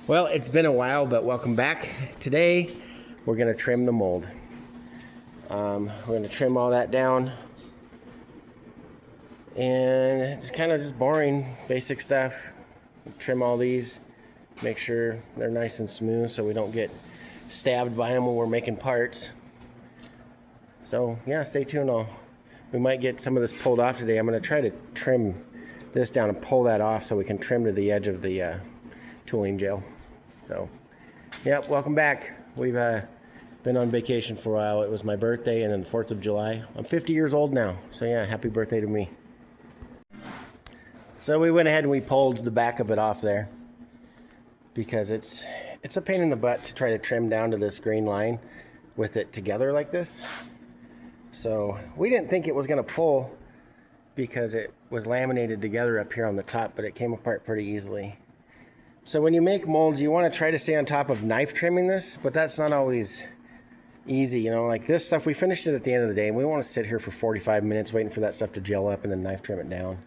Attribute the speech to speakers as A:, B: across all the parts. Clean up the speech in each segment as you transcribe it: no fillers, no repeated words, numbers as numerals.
A: Well, it's been a while, but welcome back. Today, we're gonna trim the mold. We're gonna trim all that down. And it's kind of just boring, basic stuff. Trim all these, make sure they're nice and smooth so we don't get stabbed by them when we're making parts. So yeah, stay tuned. We might get some of this pulled off today. I'm gonna try to trim this down and pull that off so we can trim to the edge of the tooling jail. So, yeah, welcome back. We've been on vacation for a while. It was my birthday and then the 4th of July. I'm 50 years old now, so yeah, happy birthday to me. So we went ahead and we pulled the back of it off there because it's a pain in the butt to try to trim down to this green line with it together like this. So we didn't think it was going to pull because it was laminated together up here on the top, but it came apart pretty easily. So when you make molds, you want to try to stay on top of knife trimming this, but that's not always easy. You know, like this stuff, we finished it at the end of the day, and we want to sit here for 45 minutes waiting for that stuff to gel up and then knife trim it down.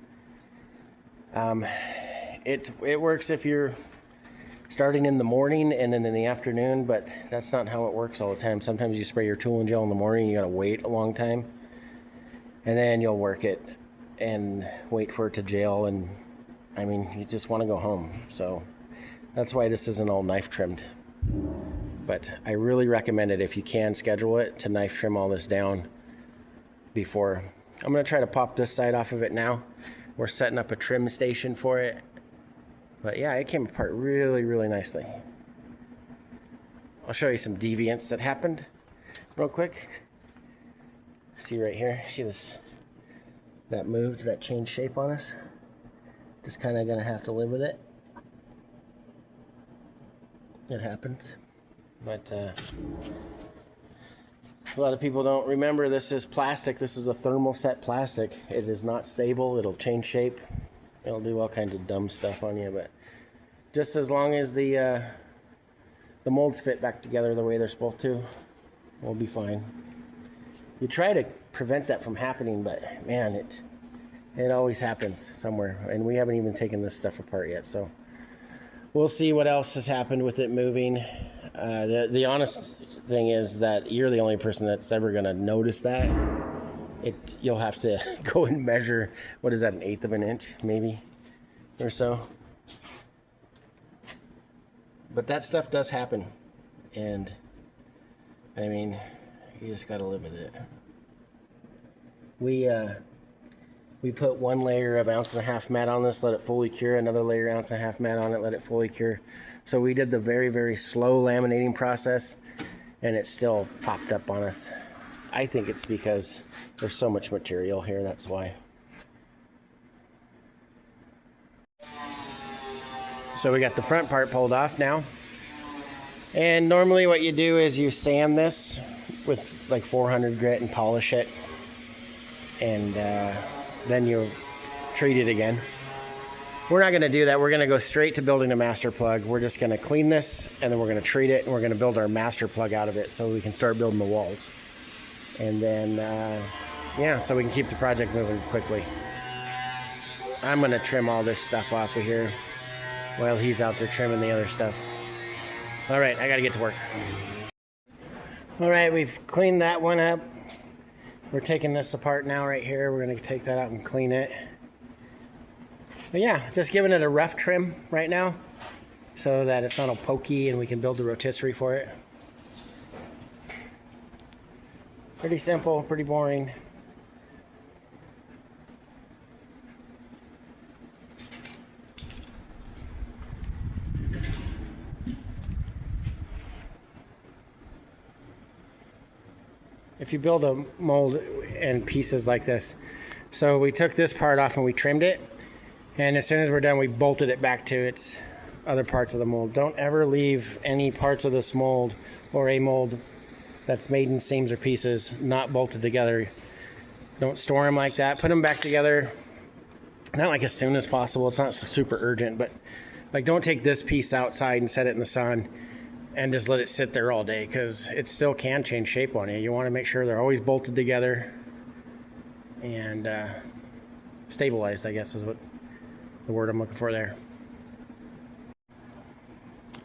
A: It works if you're starting in the morning and then in the afternoon, but that's not how it works all the time. Sometimes you spray your tooling gel in the morning, you got to wait a long time, and then you'll work it and wait for it to gel, and I mean, you just want to go home. So that's why this isn't all knife trimmed. But I really recommend it if you can schedule it to knife trim all this down before. I'm going to try to pop this side off of it now. We're setting up a trim station for it. But yeah, it came apart really, really nicely. I'll show you some deviants that happened real quick. See right here, see this, that moved, that changed shape on us. Just kind of gonna have to live with it. It happens. But a lot of people don't remember this is plastic. This is a thermoset plastic. It is not stable. It'll change shape. It'll do all kinds of dumb stuff on you, but just as long as the molds fit back together the way they're supposed to, we'll be fine. You try to prevent that from happening, but man, it always happens somewhere, and we haven't even taken this stuff apart yet, so we'll see what else has happened with it moving. The honest thing is that you're the only person that's ever going to notice that. You'll have to go and measure, what is that, 1/8 of an inch maybe or so. But that stuff does happen, and I mean, you just got to live with it. We put one layer of 1.5 ounce mat on this, let it fully cure, another layer 1.5 ounce mat on it, let it fully cure. So we did the very, very slow laminating process, and it still popped up on us. I think it's because there's so much material here, that's why. So we got the front part pulled off now. And normally what you do is you sand this with like 400 grit and polish it. And then you treat it again. We're not going to do that. We're going to go straight to building a master plug. We're just going to clean this, and then we're going to treat it, and we're going to build our master plug out of it so we can start building the walls. And then, yeah, so we can keep the project moving quickly. I'm going to trim all this stuff off of here while he's out there trimming the other stuff. All right, I got to get to work. All right, we've cleaned that one up. We're taking this apart now right here. We're going to take that out and clean it. But yeah, just giving it a rough trim right now so that it's not all pokey and we can build the rotisserie for it. Pretty simple, pretty boring. If you build a mold in pieces like this, so we took this part off and we trimmed it, and as soon as we're done, we bolted it back to its other parts of the mold. Don't ever leave any parts of this mold or a mold that's made in seams or pieces not bolted together. Don't store them like that. Put them back together, not like as soon as possible. It's not super urgent, but like don't take this piece outside and set it in the sun and just let it sit there all day, because it still can change shape on you. You want to make sure they're always bolted together and stabilized, I guess is what the word I'm looking for there.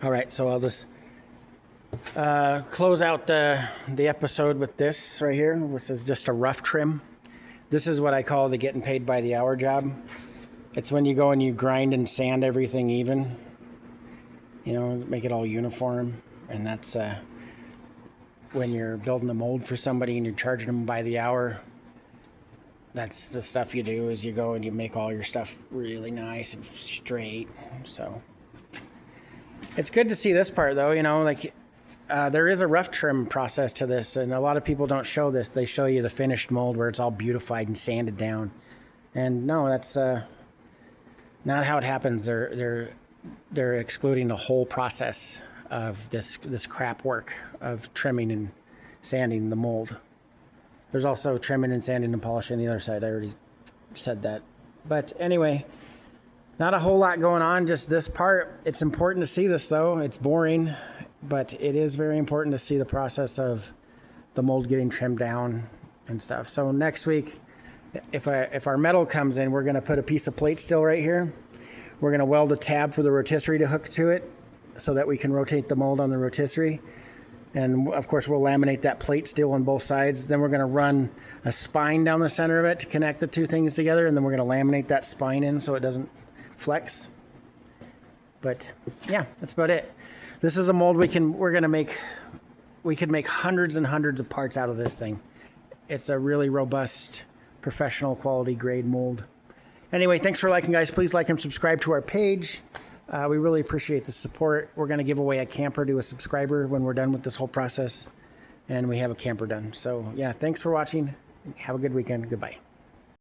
A: All right, so I'll just close out the episode with this right here. This is just a rough trim. This is what I call the getting paid by the hour job. It's when you go and you grind and sand everything even, you know, make it all uniform. And that's when you're building a mold for somebody and you're charging them by the hour. That's the stuff you do, is you go and you make all your stuff really nice and straight. So it's good to see this part though, you know, like there is a rough trim process to this, and a lot of people don't show this. They show you the finished mold where it's all beautified and sanded down. And no, that's not how it happens. They're excluding the whole process of this crap work of trimming and sanding the mold. There's also trimming and sanding and polishing on the other side. I already said that. But anyway, not a whole lot going on, just this part. It's important to see this though. It's boring, but it is very important to see the process of the mold getting trimmed down and stuff. So next week, if our metal comes in, we're going to put a piece of plate steel right here. We're going to weld a tab for the rotisserie to hook to it so that we can rotate the mold on the rotisserie. And of course, we'll laminate that plate steel on both sides. Then we're going to run a spine down the center of it to connect the two things together. And then we're going to laminate that spine in so it doesn't flex. But yeah, that's about it. This is a mold we could make hundreds and hundreds of parts out of this thing. It's a really robust, professional quality grade mold. Anyway, thanks for liking, guys. Please like and subscribe to our page. We really appreciate the support. We're going to give away a camper to a subscriber when we're done with this whole process, and we have a camper done. So yeah, thanks for watching. Have a good weekend. Goodbye.